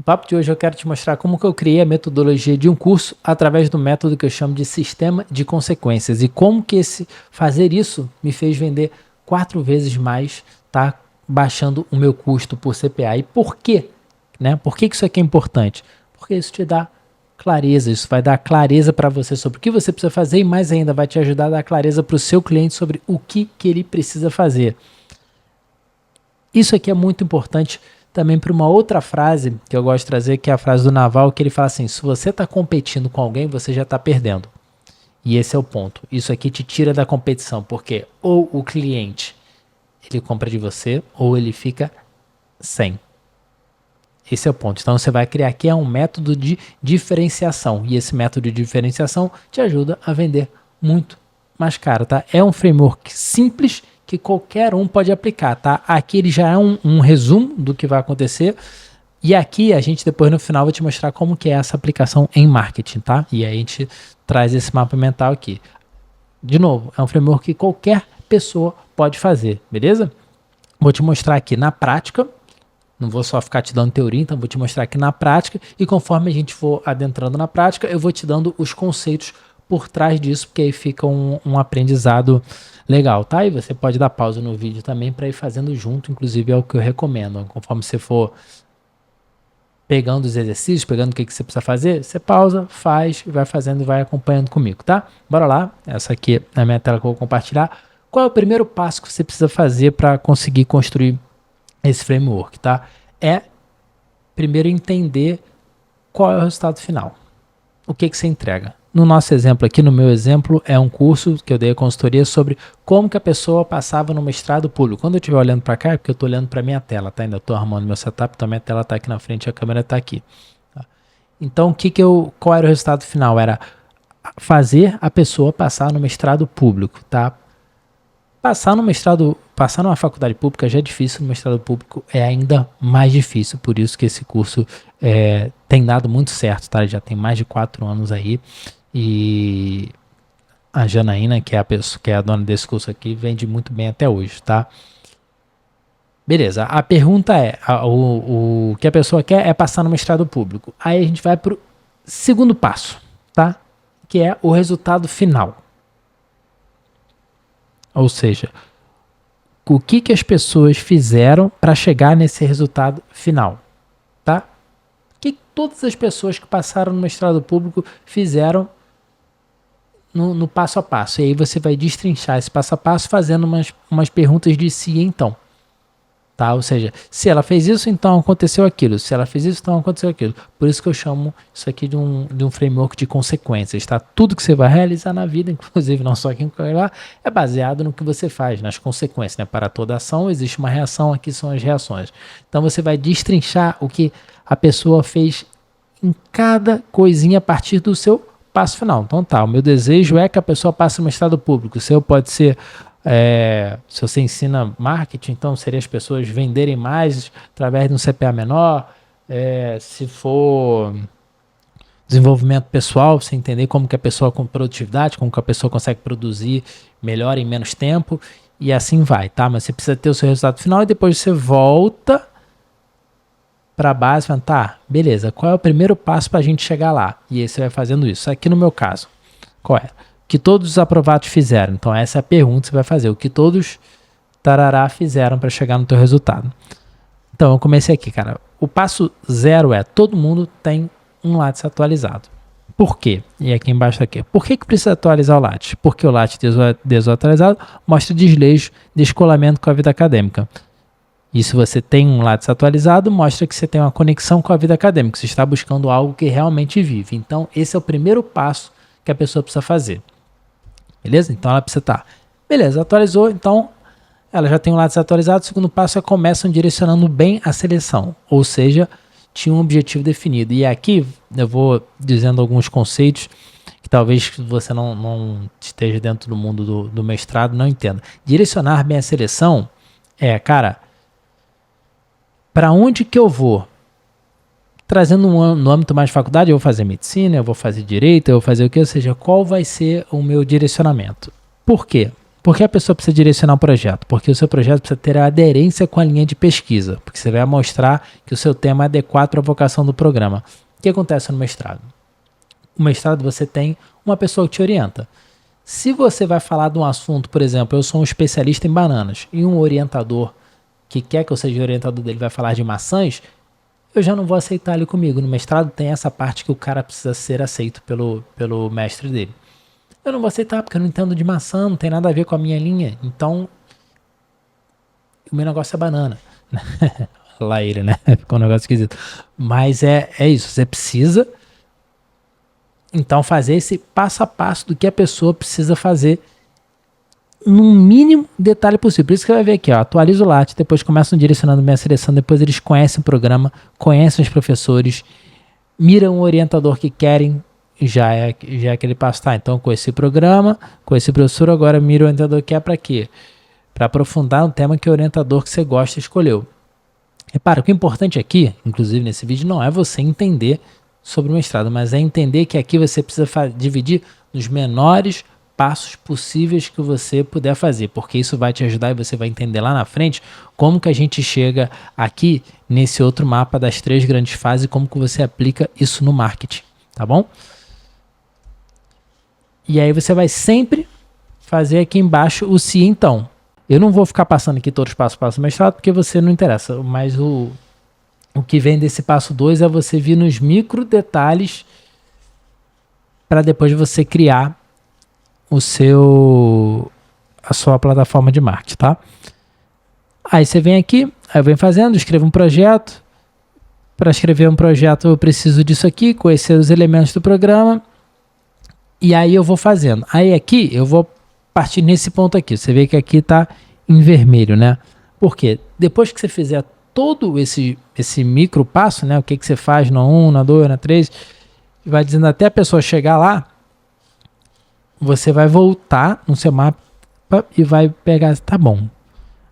papo de hoje eu quero te mostrar como que eu criei a metodologia de um curso através do método que eu chamo de sistema de consequências e como que fazer isso me fez vender 4 vezes mais, tá? Baixando o meu custo por CPA. E por quê? Né? Por que isso aqui é importante? Porque isso te dá clareza, isso vai dar clareza para você sobre o que você precisa fazer e mais ainda vai te ajudar a dar clareza para o seu cliente sobre o que ele precisa fazer. Isso aqui é muito importante também para uma outra frase que eu gosto de trazer, que é a frase do Naval, que ele fala assim: se você está competindo com alguém, você já está perdendo. E esse é o ponto. Isso aqui te tira da competição, porque ou o cliente ele compra de você, ou ele fica sem. Esse é o ponto. Então você vai criar aqui um método de diferenciação. E esse método de diferenciação te ajuda a vender muito mais caro, tá? É um framework simples que qualquer um pode aplicar, tá? Aqui ele já é um resumo do que vai acontecer. E aqui a gente depois no final vai te mostrar como que é essa aplicação em marketing, tá? E aí a gente traz esse mapa mental aqui. De novo, é um framework que qualquer pessoa pode fazer, beleza? Vou te mostrar aqui na prática. Não vou só ficar te dando teoria, então vou te mostrar aqui na prática. E conforme a gente for adentrando na prática, eu vou te dando os conceitos por trás disso, porque aí fica um aprendizado legal, tá? E você pode dar pausa no vídeo também para ir fazendo junto, inclusive é o que eu recomendo. Conforme você for pegando os exercícios, pegando o que você precisa fazer, você pausa, faz, vai fazendo e vai acompanhando comigo, tá? Bora lá, essa aqui é a minha tela que eu vou compartilhar. Qual é o primeiro passo que você precisa fazer para conseguir construir esse framework, tá? É primeiro entender qual é o resultado final. O que você entrega. No nosso exemplo aqui, no meu exemplo, é um curso que eu dei a consultoria sobre como que a pessoa passava no mestrado público. Quando eu estiver olhando para cá, é porque eu estou olhando para minha tela, tá? Ainda estou arrumando meu setup, então minha tela está aqui na frente e a câmera está aqui. Tá? Então, qual era o resultado final? Era fazer a pessoa passar no mestrado público, tá? Passar numa faculdade pública já é difícil, no mestrado público é ainda mais difícil, por isso que esse curso tem dado muito certo, tá? Já tem mais de 4 anos aí, e a Janaína, que é a dona desse curso aqui, vende muito bem até hoje, tá? Beleza, a pergunta é, o que a pessoa quer é passar no mestrado público. Aí a gente vai pro segundo passo, tá? Que é o resultado final. Ou seja, o que as pessoas fizeram para chegar nesse resultado final, tá? O que todas as pessoas que passaram no mestrado público fizeram no passo a passo. E aí você vai destrinchar esse passo a passo fazendo umas perguntas de si então. Tá? Ou seja, se ela fez isso, então aconteceu aquilo. Se ela fez isso, então aconteceu aquilo. Por isso que eu chamo isso aqui de um framework de consequências. Tá? Tudo que você vai realizar na vida, inclusive não só aqui em lá, é baseado no que você faz, nas consequências. Né? Para toda ação existe uma reação, aqui são as reações. Então você vai destrinchar o que a pessoa fez em cada coisinha a partir do seu passo final. Então tá, o meu desejo é que a pessoa passe no mestrado público. O seu pode ser... se você ensina marketing, então seria as pessoas venderem mais através de um CPA menor. Se for desenvolvimento pessoal, você entender como que a pessoa com produtividade, como que a pessoa consegue produzir melhor em menos tempo, e assim vai, tá? Mas você precisa ter o seu resultado final e depois você volta para a base e fala, tá, beleza, qual é o primeiro passo para a gente chegar lá? E aí você vai fazendo isso. Aqui no meu caso, qual é? Que todos os aprovados fizeram. Então essa é a pergunta que você vai fazer. O que todos fizeram para chegar no teu resultado. Então eu comecei aqui, cara. O passo 0 é todo mundo tem um Lattes atualizado. Por quê? E aqui embaixo aqui. Por que precisa atualizar o Lattes? Porque o Lattes desatualizado mostra desleixo, descolamento com a vida acadêmica. E se você tem um Lattes atualizado, mostra que você tem uma conexão com a vida acadêmica. Você está buscando algo que realmente vive. Então esse é o primeiro passo que a pessoa precisa fazer. Beleza? Então ela precisa estar. Beleza, atualizou, então ela já tem um Lattes atualizado. O segundo passo é começam direcionando bem a seleção. Ou seja, tinha um objetivo definido. E aqui eu vou dizendo alguns conceitos que talvez você não esteja dentro do mundo do mestrado, não entenda. Direcionar bem a seleção cara, para onde que eu vou? Trazendo no âmbito mais de faculdade, eu vou fazer medicina, eu vou fazer direito, eu vou fazer o quê? Ou seja, qual vai ser o meu direcionamento? Por quê? Por que a pessoa precisa direcionar o projeto? Porque o seu projeto precisa ter a aderência com a linha de pesquisa, porque você vai mostrar que o seu tema é adequado para a vocação do programa. O que acontece no mestrado? No mestrado você tem uma pessoa que te orienta. Se você vai falar de um assunto, por exemplo, eu sou um especialista em bananas, e um orientador que quer que eu seja orientador dele vai falar de maçãs, eu já não vou aceitar ele comigo. No mestrado tem essa parte que o cara precisa ser aceito pelo mestre dele. Eu não vou aceitar porque eu não entendo de maçã, não tem nada a ver com a minha linha. Então, o meu negócio é banana. Lá ele, né? Ficou um negócio esquisito. Mas é isso, você precisa então fazer esse passo a passo do que a pessoa precisa fazer no mínimo detalhe possível. Por isso que você vai ver aqui, ó, atualiza o Lattes, depois começam direcionando minha seleção, depois eles conhecem o programa, conhecem os professores, miram o orientador que querem, já é aquele passo, tá? Então com esse programa, com esse professor, agora mira o orientador que é para quê? Para aprofundar um tema que o orientador que você gosta escolheu. Repara, o que é importante aqui, inclusive nesse vídeo, não é você entender sobre o mestrado, mas é entender que aqui você precisa dividir nos menores passos possíveis que você puder fazer, porque isso vai te ajudar e você vai entender lá na frente como que a gente chega aqui nesse outro mapa das 3 grandes fases e como que você aplica isso no marketing, tá bom? E aí você vai sempre fazer aqui embaixo o se então. Eu não vou ficar passando aqui todos os passos do mestrado porque você não interessa, mas o que vem desse passo 2 é você vir nos micro detalhes para depois você criar a sua plataforma de marketing, tá? Aí você vem aqui, aí eu venho fazendo, escrevo um projeto. Para escrever um projeto eu preciso disso aqui, conhecer os elementos do programa. E aí eu vou fazendo. Aí aqui eu vou partir nesse ponto aqui. Você vê que aqui está em vermelho, né? Por quê? Depois que você fizer todo esse micro passo, né? O que você faz no 1, no 2, no 3, vai dizendo até a pessoa chegar lá, você vai voltar no seu mapa e vai pegar, tá bom.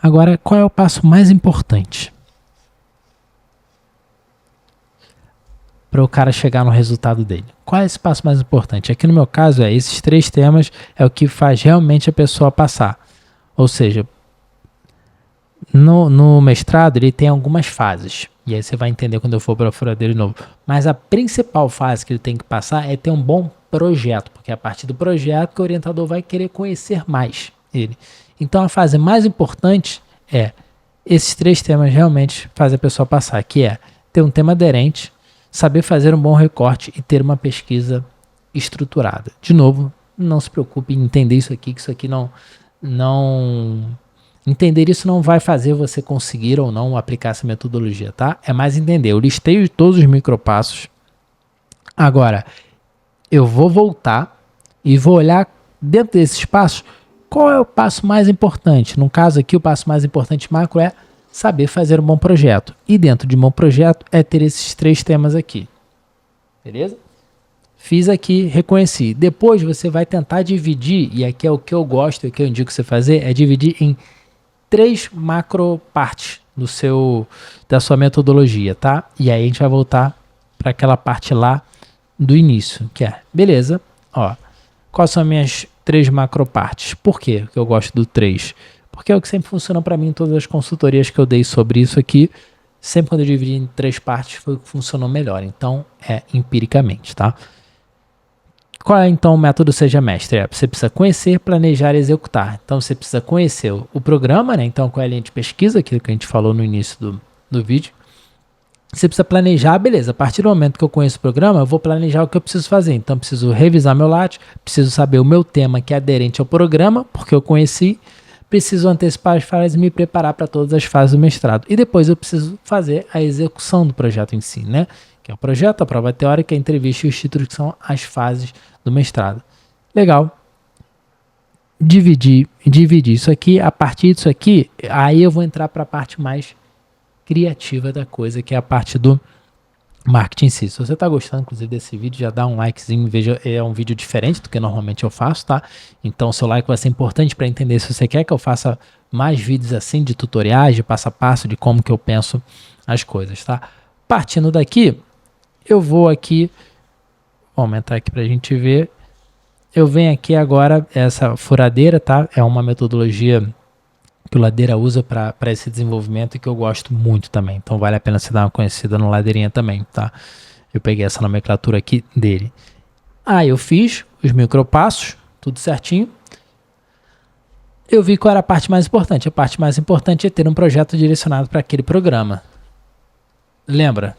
Agora, qual é o passo mais importante para o cara chegar no resultado dele? Qual é esse passo mais importante? Aqui no meu caso, esses 3 temas é o que faz realmente a pessoa passar. Ou seja, no mestrado ele tem algumas fases. E aí você vai entender quando eu for para a furadeira de novo. Mas a principal fase que ele tem que passar é ter um bom projeto. Porque é a partir do projeto que o orientador vai querer conhecer mais ele. Então a fase mais importante é esses 3 temas realmente fazem a pessoa passar. Que é ter um tema aderente, saber fazer um bom recorte e ter uma pesquisa estruturada. De novo, não se preocupe em entender isso aqui, que isso aqui não entender isso não vai fazer você conseguir ou não aplicar essa metodologia, tá? É mais entender. Eu listei todos os micropassos. Agora, eu vou voltar e vou olhar dentro desses passos qual é o passo mais importante. No caso aqui, o passo mais importante macro é saber fazer um bom projeto. E dentro de um bom projeto é ter esses 3 temas aqui. Beleza? Fiz aqui, reconheci. Depois você vai tentar dividir, e aqui é o que eu gosto e o que eu indico você fazer, é dividir em 3 macro partes da sua metodologia, tá? E aí a gente vai voltar para aquela parte lá do início, que é, beleza, ó, quais são as minhas 3 macro partes? Por quê que eu gosto do 3? Porque é o que sempre funcionou para mim em todas as consultorias que eu dei sobre isso aqui. Sempre quando eu dividi em 3 partes foi o que funcionou melhor. Então, é empiricamente, tá? Qual é então o método Seja Mestre? Você precisa conhecer, planejar e executar. Então, você precisa conhecer o programa, né? Então, qual é a linha de pesquisa, aquilo que a gente falou no início do vídeo. Você precisa planejar, beleza, a partir do momento que eu conheço o programa, eu vou planejar o que eu preciso fazer. Então, eu preciso revisar meu Lattes, preciso saber o meu tema que é aderente ao programa, porque eu conheci, preciso antecipar as fases e me preparar para todas as fases do mestrado. E depois eu preciso fazer a execução do projeto em si, né? Que é o projeto, a prova teórica, a entrevista e os títulos, que são as fases do mestrado. Legal. Dividir isso aqui. A partir disso aqui, aí eu vou entrar para a parte mais criativa da coisa, que é a parte do marketing em si. Se você está gostando, inclusive, desse vídeo, já dá um likezinho, veja, é um vídeo diferente do que normalmente eu faço, tá? Então, seu like vai ser importante para entender se você quer que eu faça mais vídeos assim, de tutoriais, de passo a passo, de como que eu penso as coisas, tá? Partindo daqui, eu vou aqui, vou aumentar aqui para a gente ver, eu venho aqui agora, essa furadeira, tá? É uma metodologia que o Ladeira usa para esse desenvolvimento e que eu gosto muito também. Então vale a pena você dar uma conhecida no Ladeirinha também, tá? Eu peguei essa nomenclatura aqui dele. Aí eu fiz os micropassos, tudo certinho. Eu vi qual era a parte mais importante. A parte mais importante é ter um projeto direcionado para aquele programa. Lembra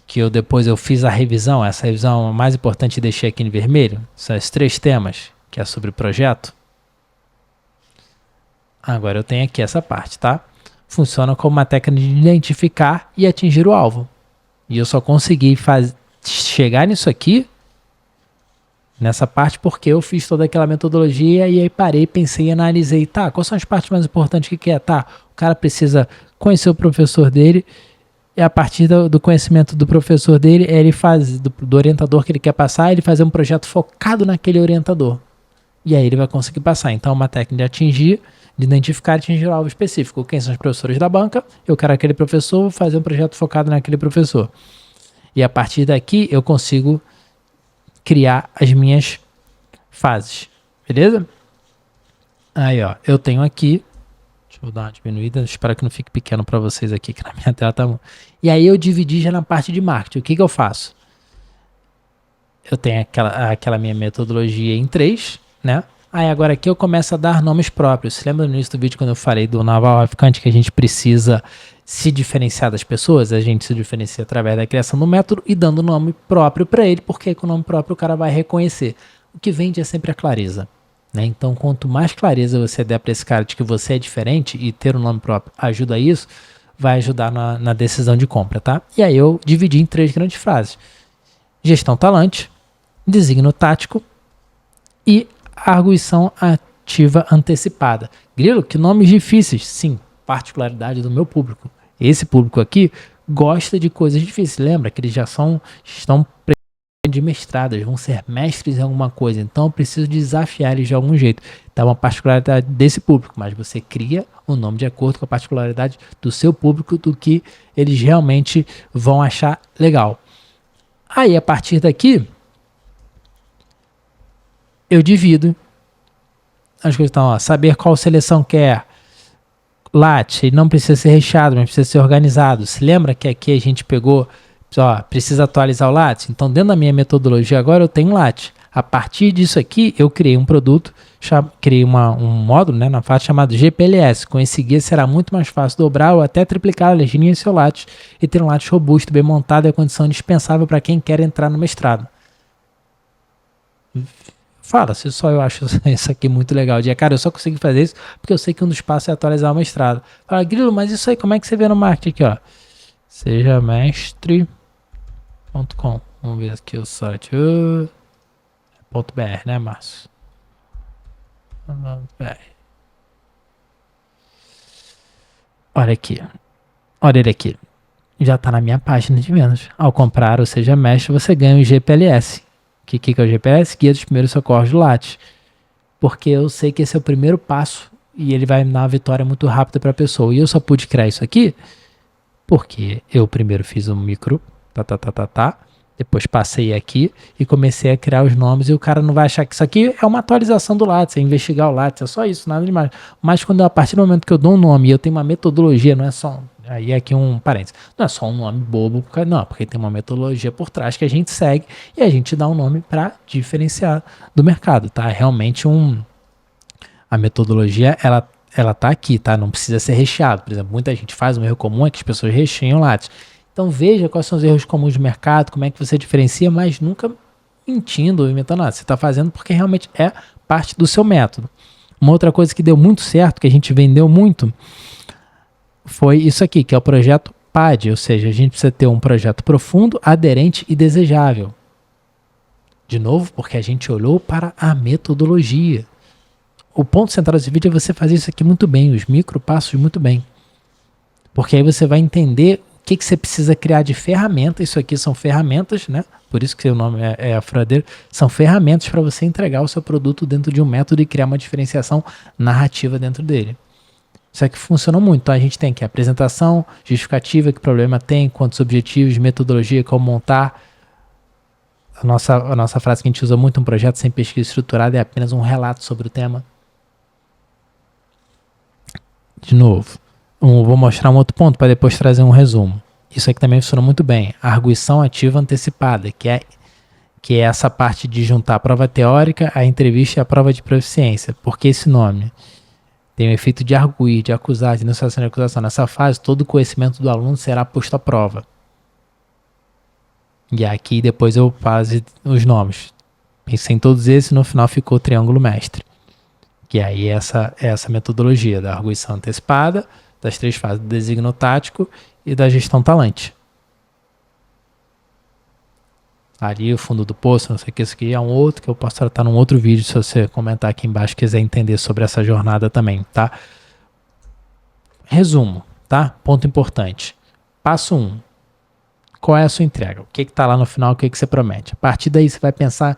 que depois eu fiz a revisão? Essa revisão mais importante e deixei aqui em vermelho. São os 3 temas, que é sobre projeto. Agora eu tenho aqui essa parte, tá? Funciona como uma técnica de identificar e atingir o alvo. E eu só consegui chegar nisso aqui, nessa parte, porque eu fiz toda aquela metodologia e aí parei, pensei e analisei. Tá, quais são as partes mais importantes que é? Tá, o cara precisa conhecer o professor dele e a partir do conhecimento do professor dele, ele faz, do orientador que ele quer passar, ele fazer um projeto focado naquele orientador. E aí ele vai conseguir passar. Então, uma técnica de atingir, de identificar e atingir um alvo específico. Quem são os professores da banca? Eu quero aquele professor, vou fazer um projeto focado naquele professor. E a partir daqui, eu consigo criar as minhas fases. Beleza? Aí, ó, eu tenho aqui. Deixa eu dar uma diminuída. Espero que não fique pequeno para vocês aqui, que na minha tela tá bom. E aí eu dividi já na parte de marketing. O que eu faço? Eu tenho aquela minha metodologia em 3, né? Aí agora aqui eu começo a dar nomes próprios. Você lembra no início do vídeo quando eu falei do naval traficante que a gente precisa se diferenciar das pessoas? A gente se diferencia através da criação do método e dando nome próprio para ele, porque com o nome próprio o cara vai reconhecer. O que vende é sempre a clareza, né? Então quanto mais clareza você der para esse cara de que você é diferente e ter um nome próprio ajuda a isso, vai ajudar na decisão de compra, tá? E aí eu dividi em 3 grandes frases. Gestão talante, designo tático e arguição ativa antecipada. Grilo, que nomes difíceis. Sim, particularidade do meu público. Esse público aqui gosta de coisas difíceis. Lembra que eles já estão de mestradas, vão ser mestres em alguma coisa. Então eu preciso desafiar eles de algum jeito. Então é uma particularidade desse público, mas você cria o nome de acordo com a particularidade do seu público, do que eles realmente vão achar legal. Aí a partir daqui eu divido as coisas. Então, ó, saber qual seleção quer. Latte, ele não precisa ser recheado, mas precisa ser organizado. Se lembra que aqui a gente pegou, ó, precisa atualizar o latte? Então, dentro da minha metodologia agora eu tenho latte. A partir disso aqui, eu criei um produto, criei um módulo, né, na parte chamado GPLS. Com esse guia será muito mais fácil dobrar ou até triplicar a legínia em seu latte e ter um latte robusto, bem montado e a condição indispensável para quem quer entrar no mestrado. Fala, se só eu acho isso aqui muito legal. Cara, eu só consegui fazer isso porque eu sei que um dos passos é atualizar o mestrado. Fala, Grilo, mas isso aí, como é que você vê no marketing aqui, ó? Sejamestre.com. Vamos ver aqui o site. .br, né, Márcio? Olha aqui. Olha ele aqui. Já está na minha página de vendas. Ao comprar o Seja Mestre, você ganha o GPLS. O que é o GPS? Guia dos Primeiros Socorros do Lattes. Porque eu sei que esse é o primeiro passo e ele vai dar uma vitória muito rápida para a pessoa. E eu só pude criar isso aqui porque eu primeiro fiz um micro, depois passei aqui e comecei a criar os nomes e o cara não vai achar que isso aqui é uma atualização do Lattes, é investigar o Lattes, é só isso, nada demais. Mas quando a partir do momento que eu dou um nome e eu tenho uma metodologia, não é só... Aí aqui um parênteses. Não é só um nome bobo, porque tem uma metodologia por trás que a gente segue e a gente dá um nome para diferenciar do mercado, tá? Realmente a metodologia, ela tá aqui, tá? Não precisa ser recheado. Por exemplo, muita gente faz um erro comum é que as pessoas recheiam lattes. Então veja quais são os erros comuns do mercado, como é que você diferencia, mas nunca mentindo ou inventando nada. Você está fazendo porque realmente é parte do seu método. Uma outra coisa que deu muito certo, que a gente vendeu muito, foi isso aqui, que é o projeto PAD, ou seja, a gente precisa ter um projeto profundo, aderente e desejável. De novo, porque a gente olhou para a metodologia. O ponto central desse vídeo é você fazer isso aqui muito bem, os micropassos muito bem. Porque aí você vai entender o que você precisa criar de ferramentas. Isso aqui são ferramentas, né? Por isso que o nome é a furadeira. São ferramentas para você entregar o seu produto dentro de um método e criar uma diferenciação narrativa dentro dele. Isso aqui funciona muito. Então a gente tem aqui a apresentação, justificativa, que problema tem, quantos objetivos, metodologia, como montar, a nossa frase que a gente usa muito: um projeto sem pesquisa estruturada é apenas um relato sobre o tema. De novo, vou mostrar um outro ponto para depois trazer um resumo. Isso aqui também funciona muito bem. A arguição ativa antecipada, que é essa parte de juntar a prova teórica, a entrevista e a prova de proficiência. Por que esse nome? Tem o efeito de arguir, de acusar, de denunciação e acusação. Nessa fase, todo o conhecimento do aluno será posto à prova. E aqui depois eu faço os nomes. Pensei em todos esses e no final ficou o triângulo mestre. Que aí é essa metodologia da arguição antecipada, das 3 fases do desígnio tático e da gestão talante. Ali o fundo do poço, não sei o que, isso aqui é um outro que eu posso tratar num outro vídeo, se você comentar aqui embaixo quiser entender sobre essa jornada também, tá? Resumo, tá? Ponto importante. Passo 1. Qual é a sua entrega? O que está lá no final, o que você promete? A partir daí você vai pensar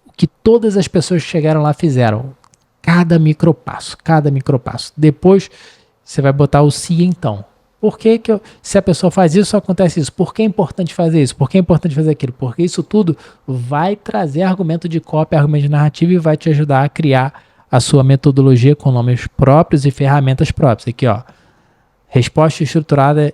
o que todas as pessoas que chegaram lá fizeram. Cada micropasso. Depois você vai botar o se então. Por que se a pessoa faz isso, acontece isso? Por que é importante fazer isso? Por que é importante fazer aquilo? Porque isso tudo vai trazer argumento de cópia, argumento de narrativa e vai te ajudar a criar a sua metodologia com nomes próprios e ferramentas próprias. Aqui, ó. Resposta estruturada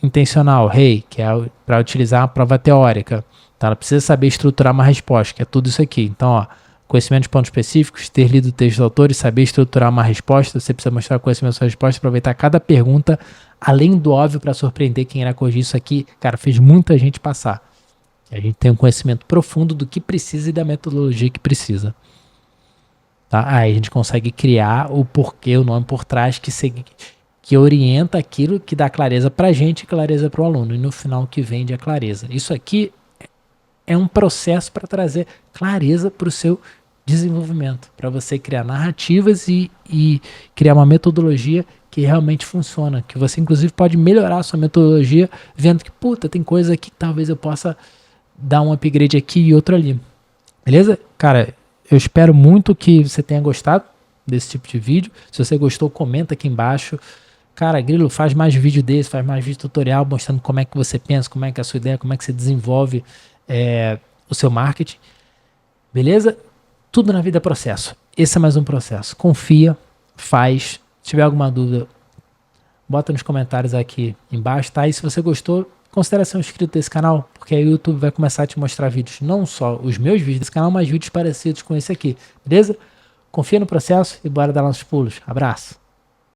intencional, que é para utilizar a prova teórica. Então, ela precisa saber estruturar uma resposta, que é tudo isso aqui. Então, ó, conhecimento de pontos específicos, ter lido o texto do autor e saber estruturar uma resposta. Você precisa mostrar conhecimento da sua resposta, aproveitar cada pergunta, além do óbvio, para surpreender quem irá corrigir. Isso aqui, cara, fez muita gente passar. A gente tem um conhecimento profundo do que precisa e da metodologia que precisa. Tá? Aí a gente consegue criar o porquê, o nome por trás, que orienta aquilo que dá clareza para a gente e clareza para o aluno. E no final o que vende é clareza. Isso aqui é um processo para trazer clareza para o seu desenvolvimento, para você criar narrativas e criar uma metodologia que realmente funciona, que você inclusive pode melhorar a sua metodologia vendo que, tem coisa aqui que talvez eu possa dar um upgrade aqui e outro ali. Beleza? Cara, eu espero muito que você tenha gostado desse tipo de vídeo. Se você gostou, comenta aqui embaixo. Cara, Grilo, faz mais vídeo desse, faz mais vídeo tutorial mostrando como é que você pensa, como é que é a sua ideia, como é que você desenvolve o seu marketing. Beleza? Tudo na vida é processo. Esse é mais um processo. Confia, faz. Se tiver alguma dúvida, bota nos comentários aqui embaixo, tá? E se você gostou, considere ser um inscrito desse canal, porque aí o YouTube vai começar a te mostrar vídeos, não só os meus vídeos desse canal, mas vídeos parecidos com esse aqui. Beleza? Confia no processo e bora dar nossos pulos. Abraço!